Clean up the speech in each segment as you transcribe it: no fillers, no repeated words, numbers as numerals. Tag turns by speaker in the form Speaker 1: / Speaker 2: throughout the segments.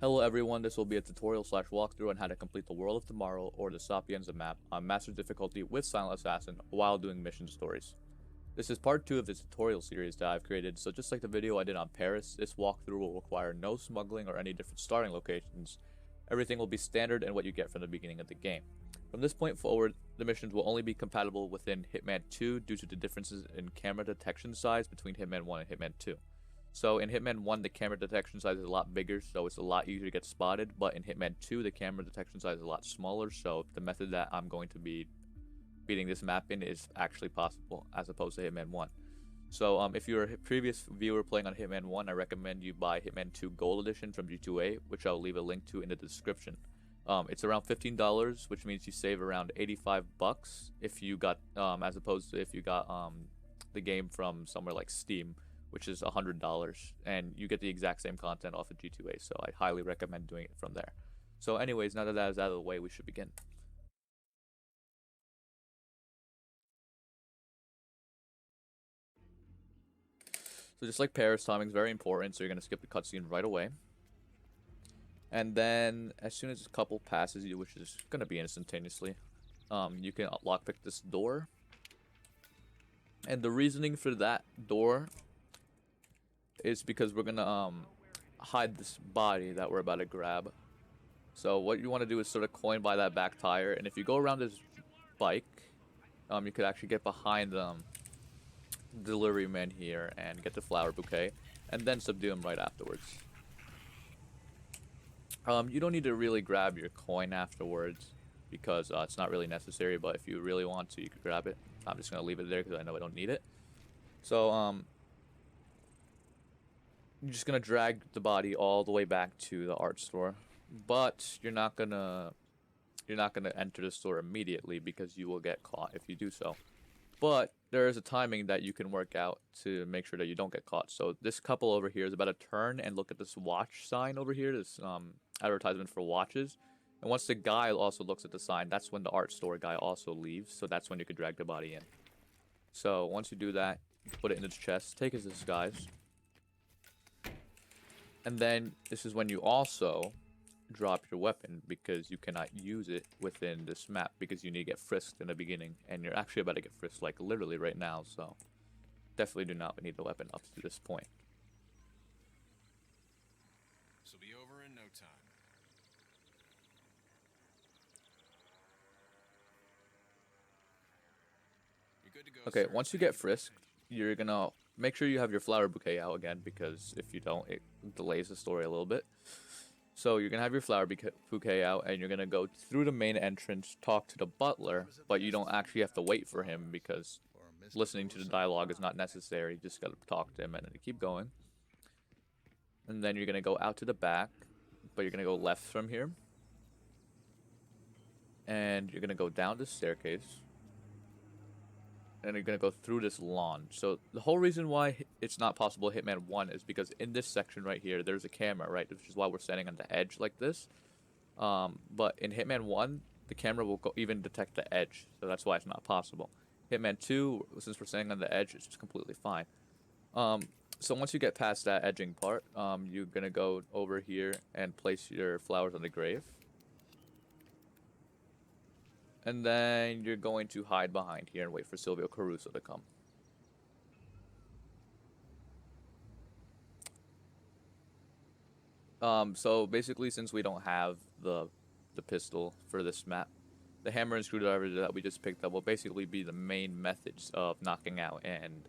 Speaker 1: Hello everyone, this will be a tutorial slash walkthrough on how to complete the World of Tomorrow or the Sapienza map on Master difficulty with Silent Assassin while doing mission stories. This is part 2 of the tutorial series that I've created, so just like the video I did on Paris, this walkthrough will require no smuggling or any different starting locations. Everything will be standard and what you get from the beginning of the game. From this point forward, the missions will only be compatible within Hitman 2 due to the differences in camera detection size between Hitman 1 and Hitman 2. So in Hitman 1, the camera detection size is a lot bigger, so it's a lot easier to get spotted, but in Hitman 2, the camera detection size is a lot smaller, so the method that I'm going to be beating this map in is actually possible, as opposed to Hitman 1. So if you're a previous viewer playing on Hitman 1, I recommend you buy Hitman 2 Gold Edition from G2A, which I'll leave a link to in the description. It's around $15, which means you save around 85 bucks if you got, as opposed to if you got the game from somewhere like Steam, which is $100, and you get the exact same content off of G2A, so I highly recommend doing it from there. So anyways, now that that is out of the way, we should begin. So just like Paris, timing is very important, so you're going to skip the cutscene right away. And then, as soon as a couple passes you, which is going to be instantaneously, you can lockpick this door. And the reasoning for that door is because we're gonna hide this body that we're about to grab. So what you want to do is sort of coin by that back tire, and if you go around this bike, you could actually get behind the delivery man here and get the flower bouquet, and then subdue him right afterwards. You don't need to really grab your coin afterwards because it's not really necessary, but if you really want to, you can grab it. I'm just gonna leave it there because I know I don't need it. So you're just gonna drag the body all the way back to the art store, but you're not gonna enter the store immediately because you will get caught if you do so. But there is a timing that you can work out to make sure that you don't get caught. So this couple over here is about to turn and look at this watch sign over here, this advertisement for watches. And once the guy also looks at the sign, that's when the art store guy also leaves. So that's when you could drag the body in. So once you do that, you put it in its chest, take his disguise. And then this is when you also drop your weapon because you cannot use it within this map because you need to get frisked in the beginning. And you're actually about to get frisked like literally right now, so definitely do not need the weapon up to this point.
Speaker 2: This will be over in no time. You're good to go.
Speaker 1: Okay,
Speaker 2: sir.
Speaker 1: once you get frisked, you're gonna make sure you have your flower bouquet out again because if you don't, it delays the story a little bit. So you're gonna have your flower bouquet out and you're gonna go through the main entrance, talk to the butler, but you don't actually have to wait for him because listening to the dialogue is not necessary. You just gotta talk to him and then keep going. And then you're gonna go out to the back, but you're gonna go left from here. And you're gonna go down the staircase. And you're going to go through this lawn. So the whole reason why it's not possible Hitman 1 is because in this section right here, there's a camera, right? Which is why we're standing on the edge like this. But in Hitman 1, the camera will even detect the edge. So that's why it's not possible. Hitman 2, since we're standing on the edge, it's just completely fine. So once you get past that edging part, you're going to go over here and place your flowers on the grave. And then you're going to hide behind here and wait for Silvio Caruso to come. So basically, since we don't have the pistol for this map, the hammer and screwdriver that we just picked up will basically be the main methods of knocking out and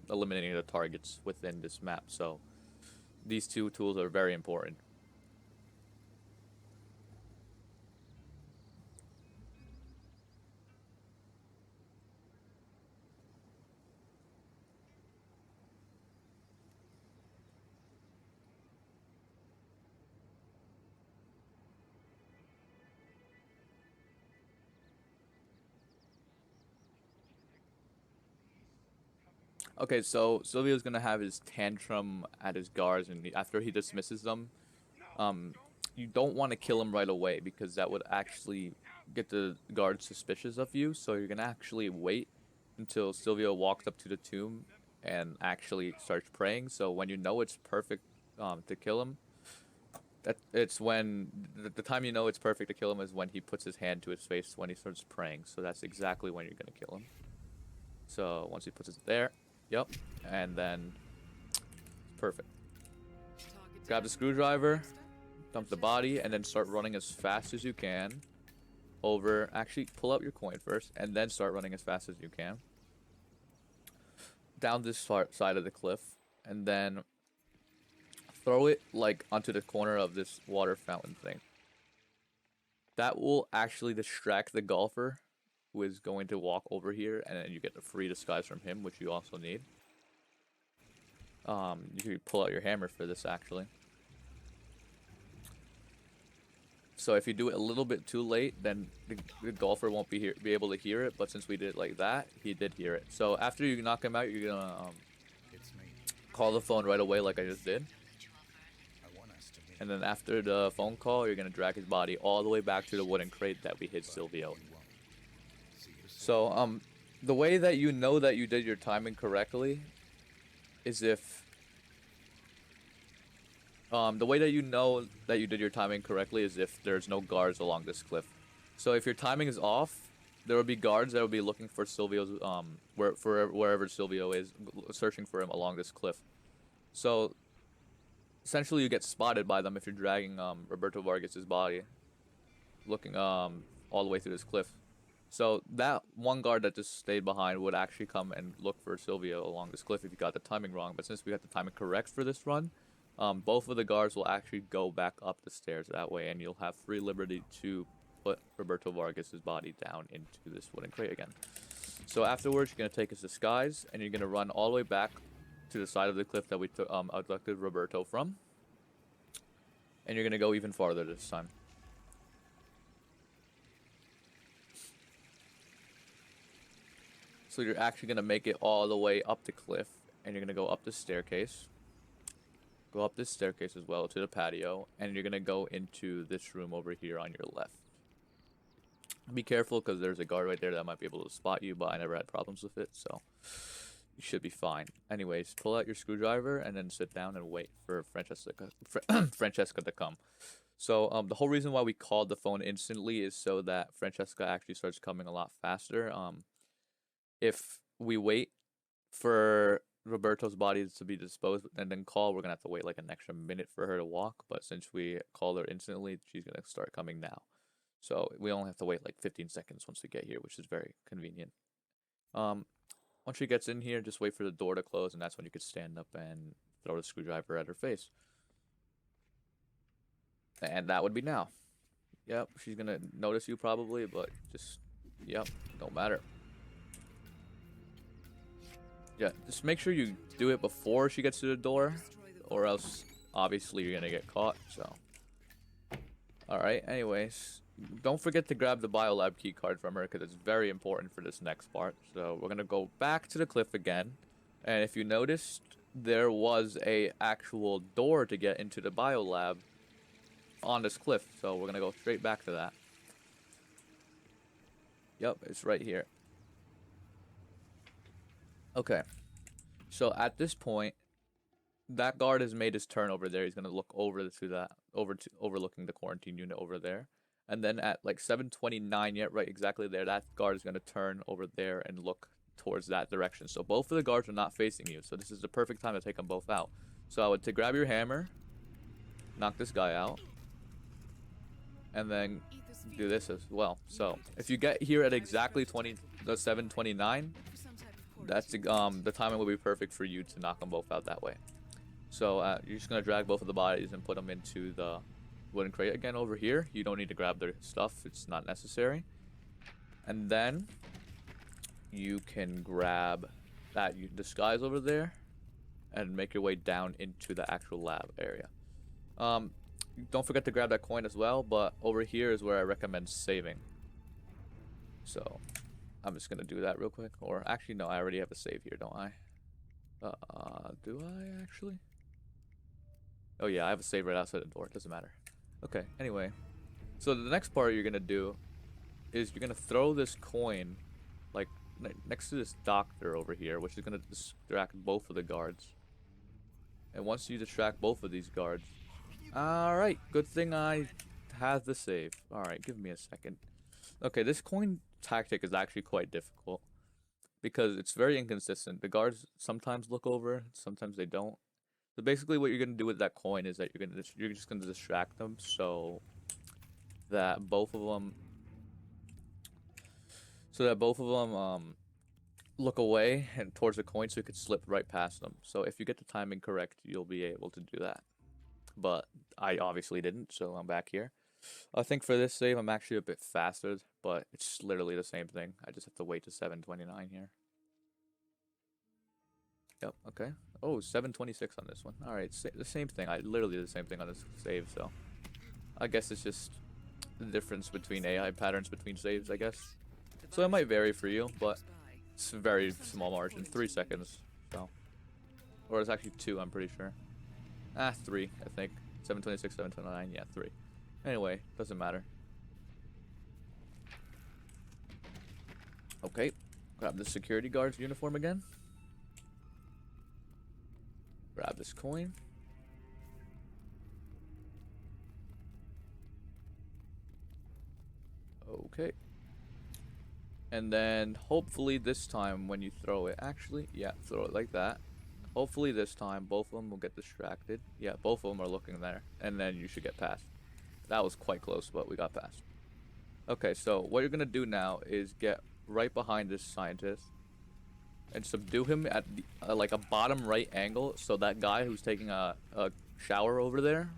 Speaker 1: eliminating the targets within this map. So these two tools are very important. Okay, so Silvio's gonna have his tantrum at his guards, and after he dismisses them, you don't want to kill him right away because that would actually get the guards suspicious of you. So you're gonna actually wait until Silvio walks up to the tomb and actually starts praying. So when you know it's perfect to kill him, It's when the time you know it's perfect to kill him is when he puts his hand to his face when he starts praying. So that's exactly when you're gonna kill him. So once he puts it there, yep, and then perfect. Grab the screwdriver, dump the body, and then start running as fast as you can over. Actually, pull out your coin first, and then start running as fast as you can down this side of the cliff, and then throw it like onto the corner of this water fountain thing. That will actually distract the golfer who is going to walk over here, and then you get the free disguise from him, which you also need. You can pull out your hammer for this actually. So if you do it a little bit too late, then the golfer won't be able to hear it. But since we did it like that, he did hear it. So after you knock him out, you're gonna call the phone right away, like I just did. And then after the phone call, you're gonna drag his body all the way back to the wooden crate that we hid Silvio. So the way that you know that you did your timing correctly is if the way that you know that you did your timing correctly is if there's no guards along this cliff. So if your timing is off, there will be guards that will be looking for Silvio's wherever Silvio is, searching for him along this cliff. So essentially, you get spotted by them if you're dragging Roberto Vargas's body, looking all the way through this cliff. So that one guard that just stayed behind would actually come and look for Silvio along this cliff if you got the timing wrong. But since we got the timing correct for this run, both of the guards will actually go back up the stairs that way, and you'll have free liberty to put Roberto Vargas's body down into this wooden crate again. So afterwards, you're going to take his disguise, and you're going to run all the way back to the side of the cliff that we abducted Roberto from. And you're going to go even farther this time. So you're actually going to make it all the way up the cliff, and you're going to go up the staircase. Go up this staircase as well to the patio, and you're going to go into this room over here on your left. Be careful because there's a guard right there that might be able to spot you, but I never had problems with it, so you should be fine. Anyways, pull out your screwdriver and then sit down and wait for Francesca to come. So the whole reason why we called the phone instantly is so that Francesca actually starts coming a lot faster. If we wait for Roberto's body to be disposed and then call, we're gonna have to wait like an extra minute for her to walk, but since we called her instantly, she's gonna start coming now. So we only have to wait like 15 seconds once we get here, which is very convenient. Once she gets in here, just wait for the door to close, and that's when you could stand up and throw the screwdriver at her face. And that would be now. Yep, she's gonna notice you probably, but just, yep, don't matter. Yeah, just make sure you do it before she gets to the door, or else obviously you're gonna get caught, so. Alright, anyways, don't forget to grab the biolab key card from her because it's very important for this next part. So we're gonna go back to the cliff again, and if you noticed, there was a actual door to get into the biolab on this cliff, so we're gonna go straight back to that. Yep, it's right here. Okay, so at this point, that guard has made his turn over there. He's gonna look over to that, overlooking the quarantine unit over there, and then at like 7:29, yet right exactly there, that guard is gonna turn over there and look towards that direction. So both of the guards are not facing you. So this is the perfect time to take them both out. So I would grab your hammer, knock this guy out, and then do this as well. So if you get here at exactly 7:29. That's the timing will be perfect for you to knock them both out that way. So you're just gonna drag both of the bodies and put them into the wooden crate again over here. You don't need to grab their stuff; it's not necessary. And then you can grab that disguise over there and make your way down into the actual lab area. Don't forget to grab that coin as well. But over here is where I recommend saving. So I'm just gonna do that real quick. Or actually, no, I already have a save here, don't I? Do I actually? Oh yeah, I have a save right outside the door. It doesn't matter. Okay, anyway. So the next part you're gonna do is you're gonna throw this coin like next to this doctor over here, which is gonna distract both of the guards. And once you distract both of these guards, Alright, good thing I have the save. Alright, give me a second. Okay, this coin tactic is actually quite difficult because it's very inconsistent. The guards sometimes look over, sometimes they don't. So basically what you're going to do with that coin is that you're just going to distract them so that both of them look away and towards the coin so you could slip right past them. So if you get the timing correct, you'll be able to do that. But I obviously didn't, so I'm back here. I think for this save, I'm actually a bit faster, but it's literally the same thing. I just have to wait to 7:29 here. Yep, okay. Oh, 7:26 on this one. Alright, the same thing. Literally the same thing on this save, so I guess it's just the difference between AI patterns between saves, I guess. So it might vary for you, but it's a very small margin. 3 seconds, so. Or it's actually 2, I'm pretty sure. 3, I think. 7:26, 7:29, yeah, 3. Anyway, doesn't matter. Okay, grab the security guard's uniform again. Grab this coin. Okay. And then hopefully this time when you throw it, actually, yeah, throw it like that. Hopefully this time both of them will get distracted. Yeah, both of them are looking there, and then you should get past. That was quite close, but we got past. Okay, so what you're gonna do now is get right behind this scientist and subdue him at the, like a bottom right angle, so that guy who's taking a shower over there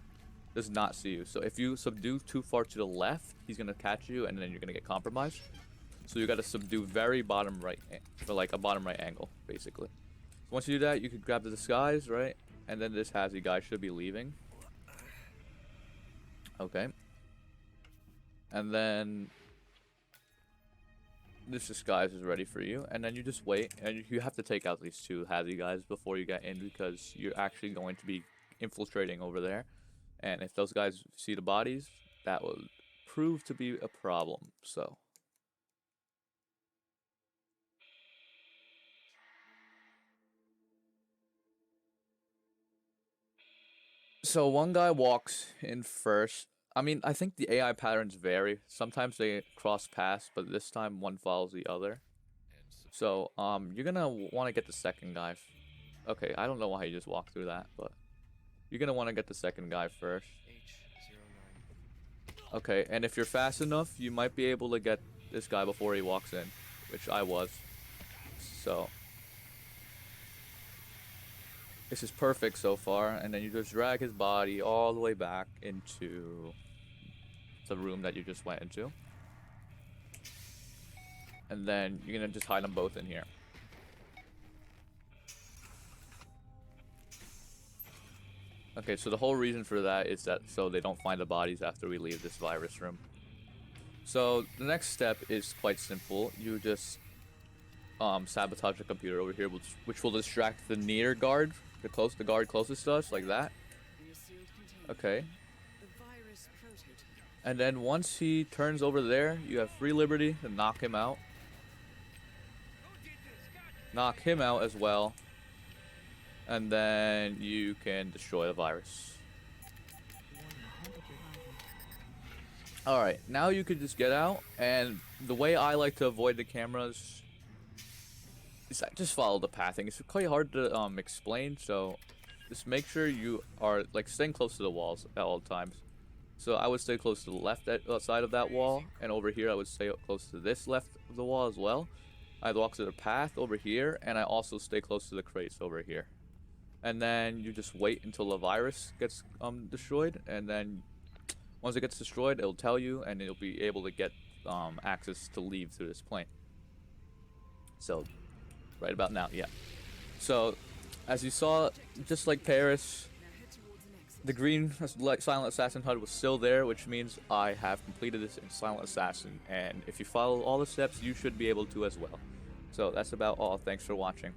Speaker 1: does not see you. So if you subdue too far to the left, he's gonna catch you, and then you're gonna get compromised. So you gotta subdue very bottom right, for like a bottom right angle, basically. So once you do that, you can grab the disguise, right? And then this Hazzy guy should be leaving. Okay. And then this disguise is ready for you, and then you just wait, and you have to take out these 2 Hazzy guys before you get in, because you're actually going to be infiltrating over there, and if those guys see the bodies, that will prove to be a problem. So one guy walks in first. I mean, I think the AI patterns vary. Sometimes they cross paths, but this time one follows the other. So, you're gonna want to get the second guy. Okay, I don't know why you just walked through that, but you're gonna want to get the second guy first. Okay, and if you're fast enough, you might be able to get this guy before he walks in, which I was. So this is perfect so far, and then you just drag his body all the way back into the room that you just went into. And then you're gonna just hide them both in here. Okay, so the whole reason for that is that so they don't find the bodies after we leave this virus room. So the next step is quite simple. You just sabotage the computer over here, which will distract the near guard, the guard closest to us, like that. Okay. And then once he turns over there, you have free liberty to knock him out. Knock him out as well. And then you can destroy the virus. Alright, now you could just get out, and the way I like to avoid the cameras is I just follow the pathing. It's quite hard to explain, so just make sure you are like staying close to the walls at all times. So I would stay close to the left side of that wall, and over here I would stay close to this left of the wall as well. I'd walk to the path over here, and I also stay close to the crates over here. And then you just wait until the virus gets destroyed, and then once it gets destroyed, it'll tell you, and you'll be able to get access to leave through this plane. So, right about now, yeah. So, as you saw, just like Paris, the green Silent Assassin HUD was still there, which means I have completed this in Silent Assassin, and if you follow all the steps, you should be able to as well. So that's about all. Thanks for watching.